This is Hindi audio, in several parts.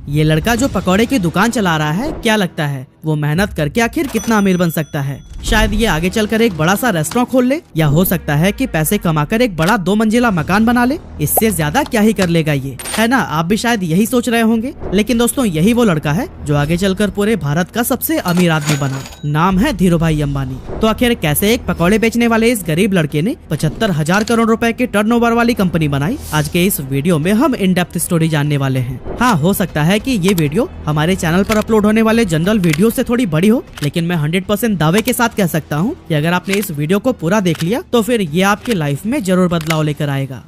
ये लड़का जो पकौड़े की दुकान चला रहा है, क्या लगता है वो मेहनत करके आखिर कितना अमीर बन सकता है? शायद ये आगे चलकर एक बड़ा सा रेस्टोरेंट खोल ले, या हो सकता है कि पैसे कमाकर एक बड़ा 2 मंजिला मकान बना ले। इससे ज्यादा क्या ही कर लेगा ये, है ना? आप भी शायद यही सोच रहे होंगे। लेकिन दोस्तों, यही वो लड़का है जो आगे चलकर पूरे भारत का सबसे अमीर आदमी बना। नाम है धीरूभाई अंबानी। तो आखिर कैसे एक पकौड़े बेचने वाले इस गरीब लड़के ने 75,000 करोड़ रुपए के टर्नओवर वाली कंपनी बनाई? आज के इस वीडियो में हम इन डेप्थ स्टोरी जानने वाले हैं। हाँ, हो सकता है कि ये वीडियो हमारे चैनल पर अपलोड होने वाले जनरल वीडियो से थोड़ी बड़ी हो, लेकिन मैं 100% दावे के साथ कह सकता हूँ कि अगर आपने इस वीडियो को पूरा देख लिया तो फिर ये आपकी लाइफ में जरूर बदलाव लेकर आएगा।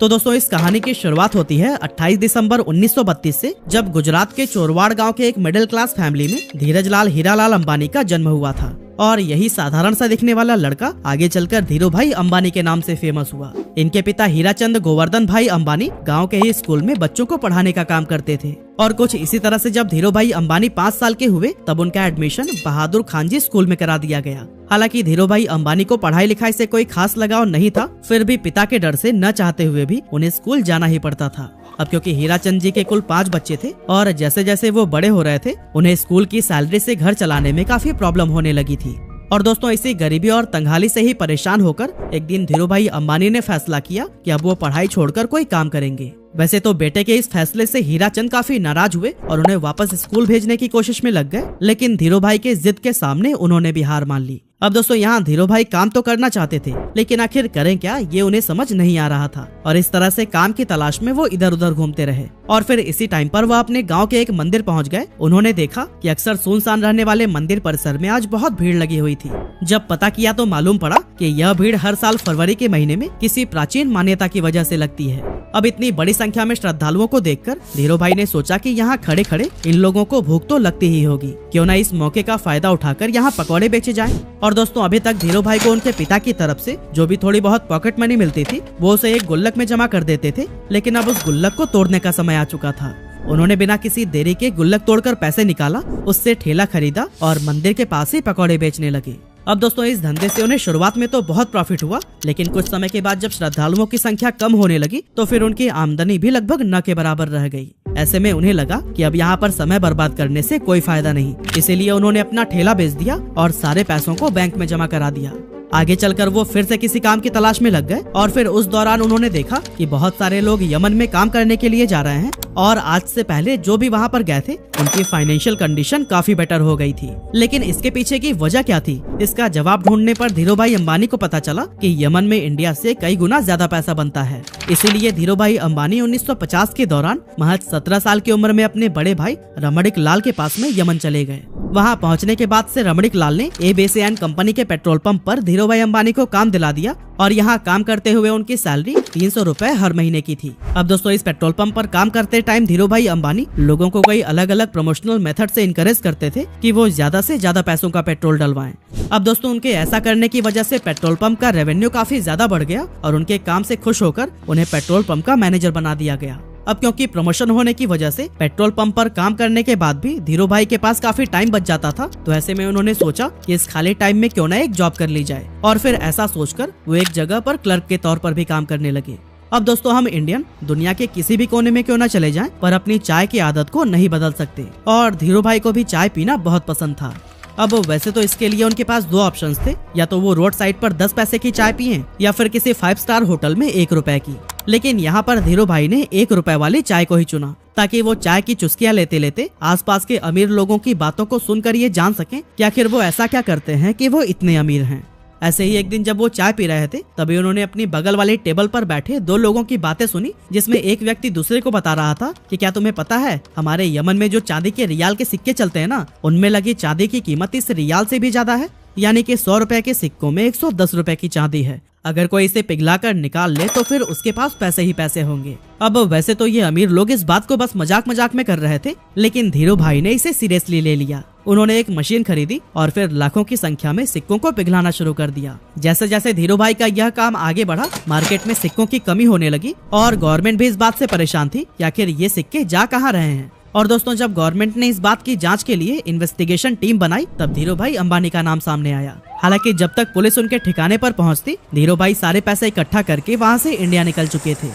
तो दोस्तों, इस कहानी की शुरुआत होती है 28 दिसंबर 1932 से, जब गुजरात के चोरवाड़ गांव के एक मिडिल क्लास फैमिली में धीरजलाल हीरालाल अंबानी का जन्म हुआ था। और यही साधारण सा दिखने वाला लड़का आगे चलकर धीरूभाई अंबानी के नाम से फेमस हुआ। इनके पिता हीराचंद गोवर्धन भाई अंबानी गांव के ही स्कूल में बच्चों को पढ़ाने का काम करते थे। और कुछ इसी तरह से जब धीरूभाई अंबानी 5 साल के हुए, तब उनका एडमिशन बहादुर खानजी स्कूल में करा दिया गया। हालांकि धीरूभाई अंबानी को पढ़ाई लिखाई से कोई खास लगाव नहीं था, फिर भी पिता के डर से न चाहते हुए भी उन्हें स्कूल जाना ही पड़ता था। अब क्योंकि हीराचंद जी के कुल 5 बच्चे थे और जैसे जैसे वो बड़े हो रहे थे, उन्हें स्कूल की सैलरी से घर चलाने में काफी प्रॉब्लम होने लगी थी। और दोस्तों, इसी गरीबी और तंगहाली से ही परेशान होकर एक दिन धीरूभाई अंबानी ने फैसला किया कि अब वो पढ़ाई छोड़कर कोई काम करेंगे। वैसे तो बेटे के इस फैसले से हीराचंद काफी नाराज हुए और उन्हें वापस स्कूल भेजने की कोशिश में लग गए, लेकिन धीरूभाई के जिद के सामने उन्होंने भी हार मान ली। अब दोस्तों, यहाँ धीरूभाई काम तो करना चाहते थे, लेकिन आखिर करें क्या, ये उन्हें समझ नहीं आ रहा था। और इस तरह से काम की तलाश में वो इधर उधर घूमते रहे। और फिर इसी टाइम पर वो अपने गांव के एक मंदिर पहुंच गए। उन्होंने देखा कि अक्सर सुनसान रहने वाले मंदिर परिसर में आज बहुत भीड़ लगी हुई थी। जब पता किया तो मालूम पड़ा कि यह भीड़ हर साल फरवरी के महीने में किसी प्राचीन मान्यता की वजह से लगती है। अब इतनी बड़ी संख्या में श्रद्धालुओं को देखकर धीरूभाई ने सोचा कि यहाँ खड़े खड़े इन लोगों को भूख तो लगती ही होगी, क्यों ना इस मौके का फायदा उठाकर यहाँ पकौड़े बेचे जाएं। और दोस्तों, अभी तक धीरूभाई को उनके पिता की तरफ से जो भी थोड़ी बहुत पॉकेट मनी मिलती थी, वो उसे एक गुल्लक में जमा कर देते थे। लेकिन अब उस गुल्लक को तोड़ने का समय आ चुका था। उन्होंने बिना किसी देरी के गुल्लक तोड़कर पैसे निकाला, उससे ठेला खरीदा और मंदिर के पास ही पकौड़े बेचने लगे। अब दोस्तों, इस धंधे से उन्हें शुरुआत में तो बहुत प्रॉफिट हुआ, लेकिन कुछ समय के बाद जब श्रद्धालुओं की संख्या कम होने लगी तो फिर उनकी आमदनी भी लगभग न के बराबर रह गई। ऐसे में उन्हें लगा कि अब यहाँ पर समय बर्बाद करने से कोई फायदा नहीं, इसीलिए उन्होंने अपना ठेला बेच दिया और सारे पैसों को बैंक में जमा करा दिया। आगे चलकर वो फिर से किसी काम की तलाश में लग गए और फिर उस दौरान उन्होंने देखा कि बहुत सारे लोग यमन में काम करने के लिए जा रहे हैं और आज से पहले जो भी वहाँ पर गए थे उनकी फाइनेंशियल कंडीशन काफी बेटर हो गई थी। लेकिन इसके पीछे की वजह क्या थी, इसका जवाब ढूंढने पर धीरूभाई अंबानी को पता चला कि यमन में इंडिया से कई गुना ज्यादा पैसा बनता है। इसीलिए धीरूभाई अंबानी 1950 के दौरान महज 17 साल की उम्र में अपने बड़े भाई रमणिक लाल के पास में यमन चले गए। वहाँ पहुँचने के बाद से रमणिक लाल ने एबीसी कंपनी के पेट्रोल पंप पर धीरूभाई अंबानी को काम दिला दिया और यहाँ काम करते हुए उनकी सैलरी 300 रुपए हर महीने की थी। अब दोस्तों, इस पेट्रोल पंप पर काम करते टाइम धीरूभाई अंबानी लोगों को कई अलग अलग प्रमोशनल मेथड से इनकरेज करते थे कि वो ज्यादा से ज्यादा पैसों का पेट्रोल डलवाएं। अब दोस्तों, उनके ऐसा करने की वजह से पेट्रोल पंप का रेवेन्यू काफी ज्यादा बढ़ गया और उनके काम से खुश होकर उन्हें पेट्रोल पंप का मैनेजर बना दिया गया। अब क्योंकि प्रमोशन होने की वजह से पेट्रोल पंप पर काम करने के बाद भी धीरूभाई के पास काफी टाइम बच जाता था, तो ऐसे में उन्होंने सोचा कि इस खाली टाइम में क्यों ना एक जॉब कर ली जाए। और फिर ऐसा सोचकर वो एक जगह पर क्लर्क के तौर पर भी काम करने लगे। अब दोस्तों, हम इंडियन दुनिया के किसी भी कोने में क्यों ना चले जाएं, पर अपनी चाय की आदत को नहीं बदल सकते। और धीरूभाई को भी चाय पीना बहुत पसंद था। अब वैसे तो इसके लिए उनके पास 2 ऑप्शंस थे, या तो वो रोड साइड पर 10 पैसे की चाय पिए या फिर किसी 5 स्टार होटल में 1 रुपए की। लेकिन यहाँ पर धीरूभाई ने 1 रुपए वाली चाय को ही चुना, ताकि वो चाय की चुस्कियां लेते लेते आसपास के अमीर लोगों की बातों को सुनकर ये जान सकें कि आखिर वो ऐसा क्या करते हैं कि वो इतने अमीर हैं। ऐसे ही एक दिन जब वो चाय पी रहे थे, तभी उन्होंने अपनी बगल वाली टेबल पर बैठे 2 लोगों की बातें सुनी, जिसमें एक व्यक्ति दूसरे को बता रहा था कि क्या तुम्हें पता है, हमारे यमन में जो चांदी के रियाल के सिक्के चलते हैं ना, उनमें लगी चांदी की कीमत इस रियाल से भी ज्यादा है। यानी कि 100 रुपए के सिक्कों में 110 रुपए की चांदी है। अगर कोई इसे पिघलाकर निकाल ले तो फिर उसके पास पैसे ही पैसे होंगे। अब वैसे तो ये अमीर लोग इस बात को बस मजाक मजाक में कर रहे थे, लेकिन धीरूभाई ने इसे सीरियसली ले लिया। उन्होंने एक मशीन खरीदी और फिर लाखों की संख्या में सिक्कों को पिघलाना शुरू कर दिया। जैसे जैसे धीरूभाई का यह काम आगे बढ़ा, मार्केट में सिक्कों की कमी होने लगी और गवर्नमेंट भी इस बात से परेशान थी कि आखिर ये सिक्के जा कहाँ रहे हैं। और दोस्तों जब गवर्नमेंट ने इस बात की जांच के लिए इन्वेस्टिगेशन टीम बनाई तब धीरूभाई अंबानी का नाम सामने आया। हालांकि जब तक पुलिस उनके ठिकाने पर पहुंचती धीरूभाई सारे पैसे इकट्ठा करके वहां से इंडिया निकल चुके थे।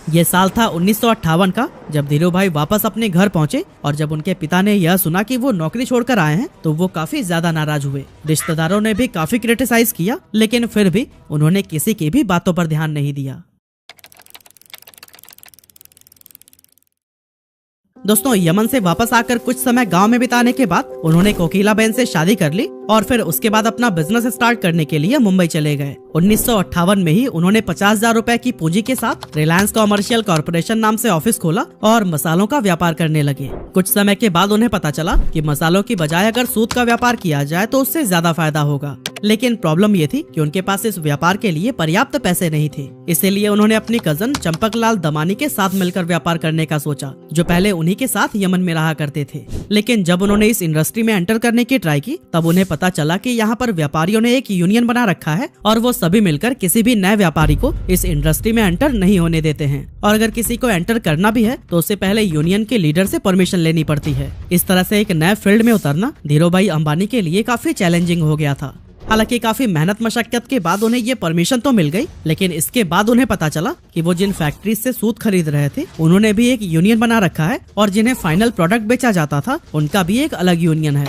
ये साल था 1958 का जब धीरूभाई वापस अपने घर पहुंचे और जब उनके पिता ने यह सुना कि वो नौकरी छोड़कर आए हैं तो वो काफी ज्यादा नाराज हुए। रिश्तेदारों ने भी काफी क्रिटिसाइज किया लेकिन फिर भी उन्होंने किसी की भी बातों पर ध्यान नहीं दिया। दोस्तों यमन से वापस आकर कुछ समय गांव में बिताने के बाद उन्होंने कोकिला बहन से शादी कर ली और फिर उसके बाद अपना बिजनेस स्टार्ट करने के लिए मुंबई चले गए। 1958 में ही उन्होंने 50,000 रुपए की पूंजी के साथ रिलायंस कॉमर्शियल कॉर्पोरेशन नाम से ऑफिस खोला और मसालों का व्यापार करने लगे। कुछ समय के बाद उन्हें पता चला कि मसालों की बजाय अगर सूत का व्यापार किया जाए तो उससे ज्यादा फायदा होगा, लेकिन प्रॉब्लम ये थी कि उनके पास इस व्यापार के लिए पर्याप्त पैसे नहीं थे। इसीलिए उन्होंने अपनी कजन चंपकलाल दमानी के साथ मिलकर व्यापार करने का सोचा, जो पहले उन्हीं के साथ यमन में रहा करते थे। लेकिन जब उन्होंने इस इंडस्ट्री में एंटर करने की ट्राई की तब उन्हें पता चला कि यहाँ पर व्यापारियों ने एक यूनियन बना रखा है और वो सभी मिलकर किसी भी नए व्यापारी को इस इंडस्ट्री में एंटर नहीं होने देते हैं, और अगर किसी को एंटर करना भी है तो उससे पहले यूनियन के लीडर से परमिशन लेनी पड़ती है। इस तरह से एक नए फील्ड में उतरना धीरूभाई अंबानी के लिए काफी चैलेंजिंग हो गया था। हालांकि काफी मेहनत मशक्कत के बाद उन्हें ये परमिशन तो मिल गई, लेकिन इसके बाद उन्हें पता चला कि वो जिन फैक्ट्री से सूत खरीद रहे थे उन्होंने भी एक यूनियन बना रखा है और जिन्हें फाइनल प्रोडक्ट बेचा जाता था उनका भी एक अलग यूनियन है।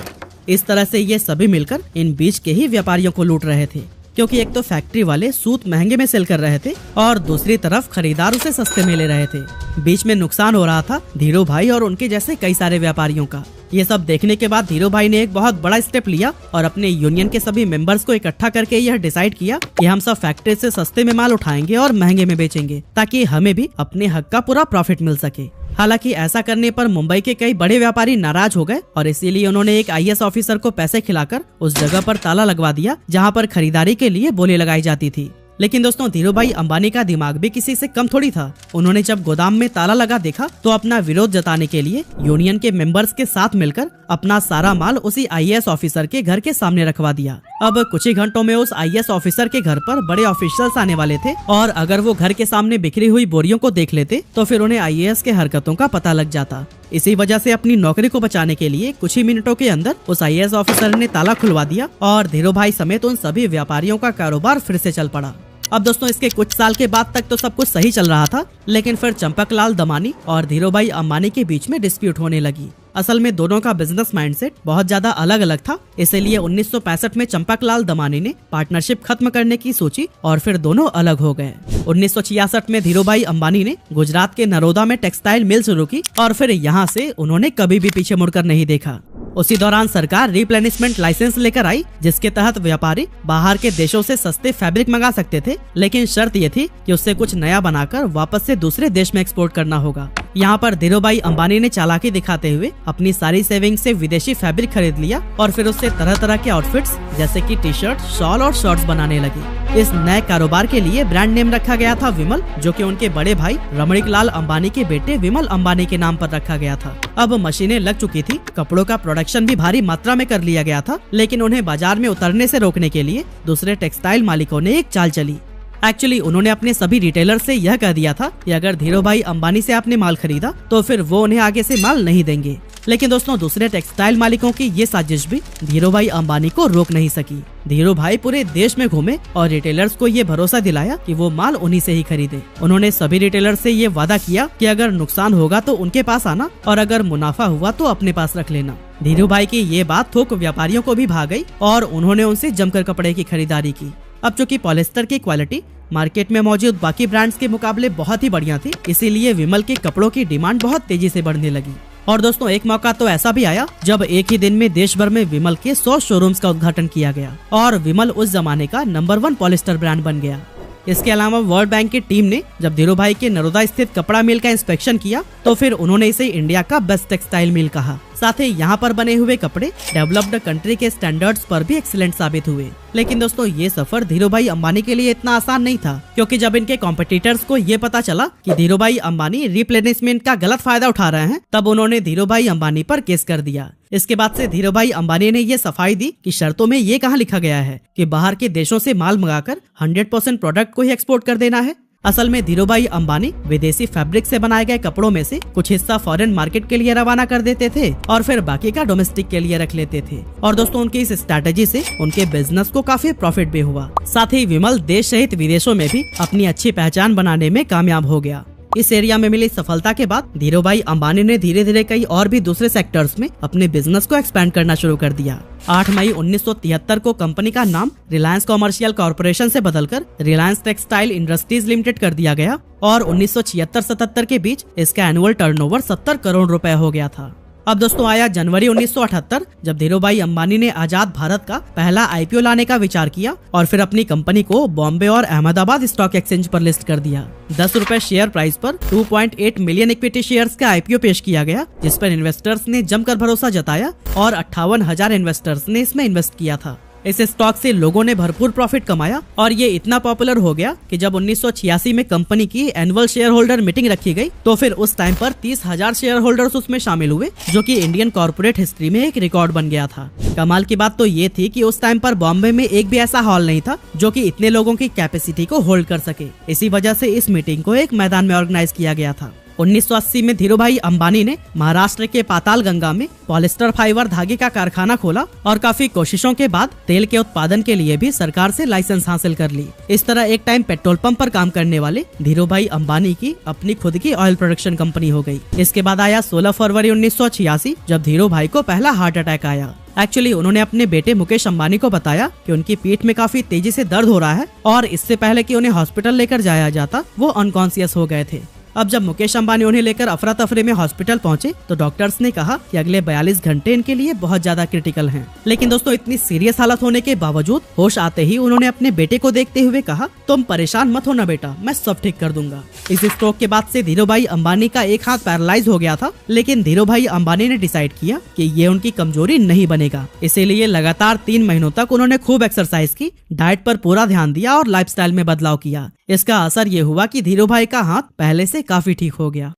इस तरह से ये सभी मिलकर इन बीच के ही व्यापारियों को लूट रहे थे, क्योंकि एक तो फैक्ट्री वाले सूत महंगे में सेल कर रहे थे और दूसरी तरफ खरीदार उसे सस्ते में ले रहे थे। बीच में नुकसान हो रहा था धीरूभाई और उनके जैसे कई सारे व्यापारियों का। ये सब देखने के बाद धीरूभाई ने एक बहुत बड़ा स्टेप लिया और अपने यूनियन के सभी मेंबर्स को इकट्ठा करके यह डिसाइड किया कि हम सब फैक्ट्री से सस्ते में माल उठाएंगे और महंगे में बेचेंगे ताकि हमें भी अपने हक का पूरा प्रॉफिट मिल सके। हालांकि ऐसा करने पर मुंबई के कई बड़े व्यापारी नाराज हो गए और इसीलिए उन्होंने एक आईएएस ऑफिसर को पैसे खिलाकर उस जगह पर ताला लगवा दिया जहां पर खरीदारी के लिए बोली लगाई जाती थी। लेकिन दोस्तों धीरूभाई अंबानी का दिमाग भी किसी से कम थोड़ी था। उन्होंने जब गोदाम में ताला लगा देखा तो अपना विरोध जताने के लिए यूनियन के मेंबर्स के साथ मिलकर अपना सारा माल उसी आईएएस ऑफिसर के घर के सामने रखवा दिया। अब कुछ ही घंटों में उस आईएएस ऑफिसर के घर पर बड़े ऑफिशियल्स आने वाले थे और अगर वो घर के सामने बिखरी हुई बोरियों को देख लेते तो फिर उन्हें आईएएस के हरकतों का पता लग जाता। इसी वजह से अपनी नौकरी को बचाने के लिए कुछ ही मिनटों के अंदर उस आईएएस ऑफिसर ने ताला खुलवा दिया और धीरूभाई समेत उन सभी व्यापारियों का कारोबार फिर से चल पड़ा। अब दोस्तों इसके कुछ साल के बाद तक तो सब कुछ सही चल रहा था, लेकिन फिर चंपकलाल दमानी और धीरूभाई अंबानी के बीच में डिस्प्यूट होने लगी। असल में दोनों का बिजनेस माइंडसेट बहुत ज्यादा अलग अलग था, इसलिए 1965 में चंपकलाल दमानी ने पार्टनरशिप खत्म करने की सोची और फिर दोनों अलग हो गए। 1966 में धीरूभाई अंबानी ने गुजरात के नरोदा में टेक्सटाइल मिल शुरू की और फिर यहाँ से उन्होंने कभी भी पीछे मुड़कर नहीं देखा। उसी दौरान सरकार रिप्लेनिशमेंट लाइसेंस लेकर आई, जिसके तहत व्यापारी बाहर के देशों से सस्ते फैब्रिक मंगा सकते थे, लेकिन शर्त ये थी कि उससे कुछ नया बनाकर वापस से दूसरे देश में एक्सपोर्ट करना होगा। यहाँ पर धीरूभाई अंबानी ने चालाकी दिखाते हुए अपनी सारी सेविंग से विदेशी फैब्रिक खरीद लिया और फिर उससे तरह तरह के आउटफिट्स जैसे कि टी शर्ट, शॉल और शॉर्ट्स बनाने लगी। इस नए कारोबार के लिए ब्रांड नेम रखा गया था विमल, जो कि उनके बड़े भाई रमणीकलाल अंबानी के बेटे विमल अंबानी के नाम पर रखा गया था। अब मशीनें लग चुकी थी, कपड़ों का प्रोडक्शन भी भारी मात्रा में कर लिया गया था, लेकिन उन्हें बाजार में उतरने से रोकने के लिए दूसरे टेक्सटाइल मालिकों ने एक चाल चली। एक्चुअली उन्होंने अपने सभी रिटेलर से यह कह दिया था कि अगर धीरूभाई अंबानी से आपने माल खरीदा तो फिर वो उन्हें आगे से माल नहीं देंगे। लेकिन दोस्तों दूसरे टेक्सटाइल मालिकों की ये साजिश भी धीरूभाई अंबानी को रोक नहीं सकी। धीरूभाई पूरे देश में घूमे और रिटेलर्स को ये भरोसा दिलाया कि वो माल उन्हीं से ही खरीदे। उन्होंने सभी रिटेलर से ये वादा किया कि अगर नुकसान होगा तो उनके पास आना और अगर मुनाफा हुआ तो अपने पास रख लेना। धीरूभाई की ये बात थोक व्यापारियों को भी भा गई और उन्होंने उनसे जमकर कपड़े की खरीदारी की। अब चूंकि पॉलिस्टर की क्वालिटी मार्केट में मौजूद बाकी ब्रांड्स के मुकाबले बहुत ही बढ़िया थी, इसीलिए विमल के कपड़ों की डिमांड बहुत तेजी से बढ़ने लगी। और दोस्तों एक मौका तो ऐसा भी आया जब एक ही दिन में देश भर में विमल के 100 शोरूम्स का उद्घाटन किया गया और विमल उस जमाने का नंबर 1 पॉलिस्टर ब्रांड बन गया। इसके अलावा वर्ल्ड बैंक की टीम ने जब धीरूभाई के नरोदा स्थित कपड़ा मिल का इंस्पेक्शन किया तो फिर उन्होंने इसे इंडिया का बेस्ट टेक्सटाइल मिल कहा। साथ ही यहाँ पर बने हुए कपड़े डेवलप्ड कंट्री के स्टैंडर्ड्स पर भी एक्सीलेंट साबित हुए। लेकिन दोस्तों ये सफर धीरूभाई अंबानी के लिए इतना आसान नहीं था, क्योंकि जब इनके कॉम्पिटिटर्स को ये पता चला कि धीरूभाई अंबानी रिप्लेनिशमेंट का गलत फायदा उठा रहे हैं, तब उन्होंने धीरूभाई अंबानी पर केस कर दिया। इसके बाद से धीरूभाई अंबानी ने ये सफाई दी कि शर्तों में ये कहाँ लिखा गया है कि बाहर के देशों से माल मंगाकर 100% प्रोडक्ट को ही एक्सपोर्ट कर देना है। असल में धीरूभाई अंबानी विदेशी फैब्रिक से बनाए गए कपड़ों में से कुछ हिस्सा फॉरेन मार्केट के लिए रवाना कर देते थे और फिर बाकी का डोमेस्टिक के लिए रख लेते थे। और दोस्तों उनकी इस स्ट्रैटेजी से उनके बिजनेस को काफी प्रॉफिट भी हुआ। साथ ही विमल देश सहित विदेशों में भी अपनी अच्छी पहचान बनाने में कामयाब हो गया। इस एरिया में मिली सफलता के बाद धीरूभाई अंबानी ने धीरे धीरे कई और भी दूसरे सेक्टर्स में अपने बिजनेस को एक्सपेंड करना शुरू कर दिया। 8 मई 1973 को कंपनी का नाम रिलायंस कॉमर्शियल कॉर्पोरेशन से बदलकर रिलायंस टेक्सटाइल इंडस्ट्रीज लिमिटेड कर दिया गया और 1976-77 के बीच इसका एनुअल टर्नओवर 70 करोड़ रुपए हो गया था। अब दोस्तों आया जनवरी 1978, जब धीरूभाई अंबानी ने आजाद भारत का पहला आईपीओ लाने का विचार किया और फिर अपनी कंपनी को बॉम्बे और अहमदाबाद स्टॉक एक्सचेंज पर लिस्ट कर दिया। 10 रुपए शेयर प्राइस पर 2.8 मिलियन इक्विटी शेयर्स का आईपीओ पेश किया गया, जिस पर इन्वेस्टर्स ने जमकर भरोसा जताया और 58,000 इन्वेस्टर्स ने इसमें इन्वेस्ट किया था। इस स्टॉक से लोगों ने भरपूर प्रॉफिट कमाया और ये इतना पॉपुलर हो गया कि जब 1986 में कंपनी की एनुअल शेयर होल्डर मीटिंग रखी गई तो फिर उस टाइम पर 30,000 शेयर होल्डर्स उसमें शामिल हुए, जो कि इंडियन कॉर्पोरेट हिस्ट्री में एक रिकॉर्ड बन गया था। कमाल की बात तो ये थी कि उस टाइम पर बॉम्बे में एक भी ऐसा हॉल नहीं था जो कि इतने लोगों की कैपेसिटी को होल्ड कर सके। इसी वजह से इस मीटिंग को एक मैदान में ऑर्गेनाइज किया गया था। 1980 में धीरूभाई अंबानी ने महाराष्ट्र के पातालगंगा में पॉलिस्टर फाइबर धागे का कारखाना खोला और काफी कोशिशों के बाद तेल के उत्पादन के लिए भी सरकार से लाइसेंस हासिल कर ली। इस तरह एक टाइम पेट्रोल पंप पर काम करने वाले धीरूभाई अंबानी की अपनी खुद की ऑयल प्रोडक्शन कंपनी हो गई। इसके बाद आया 16 फरवरी 1986, जब धीरूभाई को पहला हार्ट अटैक आया। एक्चुअली उन्होंने अपने बेटे मुकेश अंबानी को बताया कि उनकी पीठ में काफी तेजी से दर्द हो रहा है और इससे पहले कि उन्हें हॉस्पिटल लेकर जाया जाता वो अनकॉन्शियस हो गए थे। अब जब मुकेश अंबानी उन्हें लेकर अफरा तफरी में हॉस्पिटल पहुंचे तो डॉक्टर्स ने कहा कि अगले 42 घंटे इनके लिए बहुत ज्यादा क्रिटिकल हैं। लेकिन दोस्तों इतनी सीरियस हालत होने के बावजूद होश आते ही उन्होंने अपने बेटे को देखते हुए कहा, तुम परेशान मत होना बेटा, मैं सब ठीक कर दूंगा। इस स्ट्रोक के बाद से धीरूभाई अंबानी का एक हाथ पैरालाइज हो गया था, लेकिन धीरूभाई अंबानी ने डिसाइड किया कि ये उनकी कमजोरी नहीं बनेगा। इसीलिए लगातार 3 महीनों तक उन्होंने खूब एक्सरसाइज की, डाइट पर पूरा ध्यान दिया और लाइफस्टाइल में बदलाव किया। इसका असर ये हुआ कि धीरूभाई का हाथ पहले से काफी ठीक हो गया।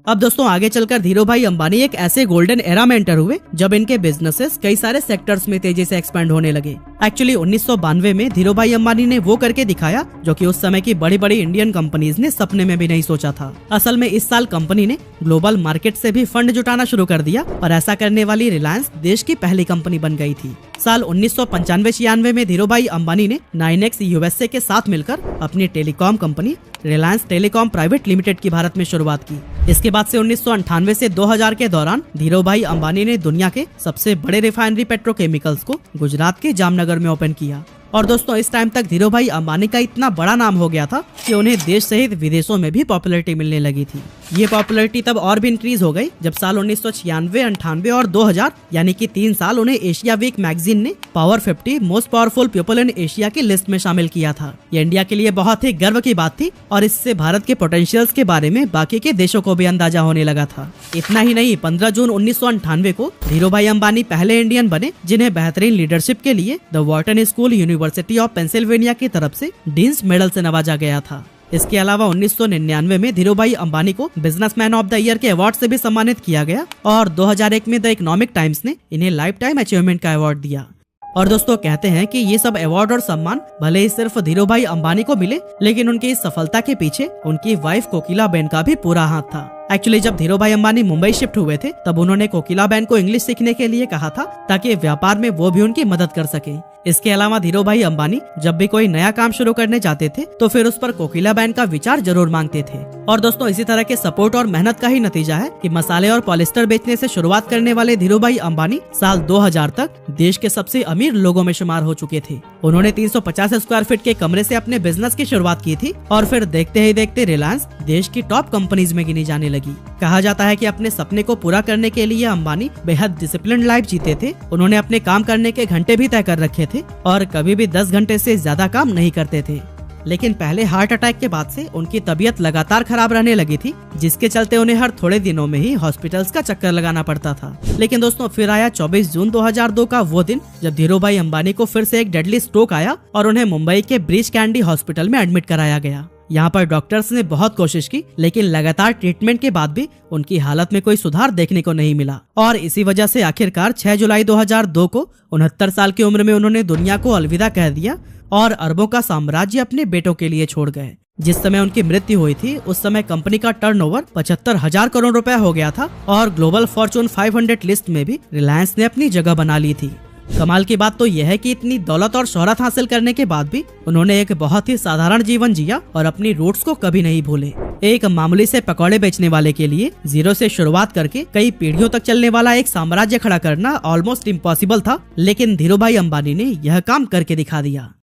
अब दोस्तों आगे चलकर धीरूभाई अंबानी एक ऐसे गोल्डन एरा में एंटर हुए जब इनके बिजनेसेस कई सारे सेक्टर्स में तेजी से एक्सपेंड होने लगे। एक्चुअली 1992 में धीरूभाई अंबानी ने वो करके दिखाया जो कि उस समय की बड़ी बड़ी इंडियन कंपनीज ने सपने में भी नहीं सोचा था। असल में इस साल कंपनी ने ग्लोबल मार्केट से भी फंड जुटाना शुरू कर दिया और ऐसा करने वाली रिलायंस देश की पहली कंपनी बन गई थी। साल 1995-96 में धीरूभाई अंबानी ने 9X USA के साथ मिलकर अपनी telecom company Reliance telecom private limited की भारत में शुरुआत की। इसके बाद से 1998 से 2000 के दौरान धीरूभाई अंबानी ने दुनिया के सबसे बड़े रिफाइनरी पेट्रोकेमिकल्स को गुजरात के जामनगर में ओपन किया। और दोस्तों इस टाइम तक धीरूभाई अंबानी का इतना बड़ा नाम हो गया था कि उन्हें देश सहित विदेशों में भी पॉपुलैरिटी मिलने लगी थी। ये पॉपुलैरिटी तब और भी इंक्रीज हो गई जब साल 1996, 98 और 2000 यानी कि 3 साल उन्हें एशिया वीक मैगजीन ने power 50 most powerful people in Asia की लिस्ट में शामिल किया था। ये इंडिया के लिए बहुत ही गर्व की बात थी और इससे भारत के पोटेंशियल्स के बारे में बाकी के देशों को भी अंदाजा होने लगा था। इतना ही नहीं, 15 जून 1998 को धीरूभाई अंबानी पहले इंडियन बने जिन्हें बेहतरीन लीडरशिप के लिए the Wharton school university of Pennsylvania की तरफ से डीन्स मेडल से नवाजा गया था। इसके अलावा 1999 में धीरूभाई अंबानी को बिजनेसमैन ऑफ द ईयर के अवार्ड से भी सम्मानित किया गया और 2001 में द इकोनॉमिक टाइम्स ने इन्हें लाइफ टाइम अचीवमेंट का अवार्ड दिया। और दोस्तों कहते हैं कि ये सब अवार्ड और सम्मान भले ही सिर्फ धीरूभाई अंबानी को मिले, लेकिन उनकी इस सफलता के पीछे उनकी वाइफ कोकिलाबेन का भी पूरा हाथ था। एक्चुअली जब धीरूभाई अंबानी मुंबई शिफ्ट हुए थे तब उन्होंने कोकिलाबेन को इंग्लिश सीखने के लिए कहा था ताकि व्यापार में वो भी उनकी मदद कर सके। इसके अलावा धीरूभाई अंबानी जब भी कोई नया काम शुरू करने जाते थे तो फिर उस पर कोकिलाबेन का विचार जरूर मांगते थे। और दोस्तों इसी तरह के सपोर्ट और मेहनत का ही नतीजा है कि मसाले और पॉलिस्टर बेचने से शुरुआत करने वाले धीरूभाई अंबानी साल 2000 तक देश के सबसे अमीर लोगों में शुमार हो चुके थे। उन्होंने 350 स्क्वायर फीट के कमरे से अपने बिजनेस की शुरुआत की थी और फिर देखते ही देखते रिलायंस देश की टॉप कंपनीज में गिनी जाने लगी। कहा जाता है कि अपने सपने को पूरा करने के लिए अंबानी बेहद डिसिप्लिन्ड लाइफ जीते थे। उन्होंने अपने काम करने के घंटे भी तय कर रखे थे और कभी भी 10 घंटे से ज्यादा काम नहीं करते थे। लेकिन पहले हार्ट अटैक के बाद से उनकी तबीयत लगातार खराब रहने लगी थी, जिसके चलते उन्हें हर थोड़े दिनों में ही हॉस्पिटल्स का चक्कर लगाना पड़ता था। लेकिन दोस्तों फिर आया 24 जून 2002 का वो दिन जब धीरूभाई अंबानी को फिर से एक डेडली स्ट्रोक आया और उन्हें मुंबई के ब्रीच कैंडी हॉस्पिटल में एडमिट कराया गया। यहाँ पर डॉक्टर्स ने बहुत कोशिश की, लेकिन लगातार ट्रीटमेंट के बाद भी उनकी हालत में कोई सुधार देखने को नहीं मिला और इसी वजह से आखिरकार 6 जुलाई 2002 को 69 साल की उम्र में उन्होंने दुनिया को अलविदा कह दिया और अरबों का साम्राज्य अपने बेटों के लिए छोड़ गए। जिस समय उनकी मृत्यु हुई थी उस समय कंपनी का टर्नओवर 75,000 करोड़ रुपए हो गया था और ग्लोबल फॉर्चून 500 लिस्ट में भी रिलायंस ने अपनी जगह बना ली थी। कमाल की बात तो यह है कि इतनी दौलत और शोहरत हासिल करने के बाद भी उन्होंने एक बहुत ही साधारण जीवन जिया और अपनी रूट्स को कभी नहीं भूले। एक मामूली से पकौड़े बेचने वाले के लिए जीरो से शुरुआत करके कई पीढ़ियों तक चलने वाला एक साम्राज्य खड़ा करना ऑलमोस्ट इम्पॉसिबल था, लेकिन धीरूभाई अंबानी ने यह काम करके दिखा दिया।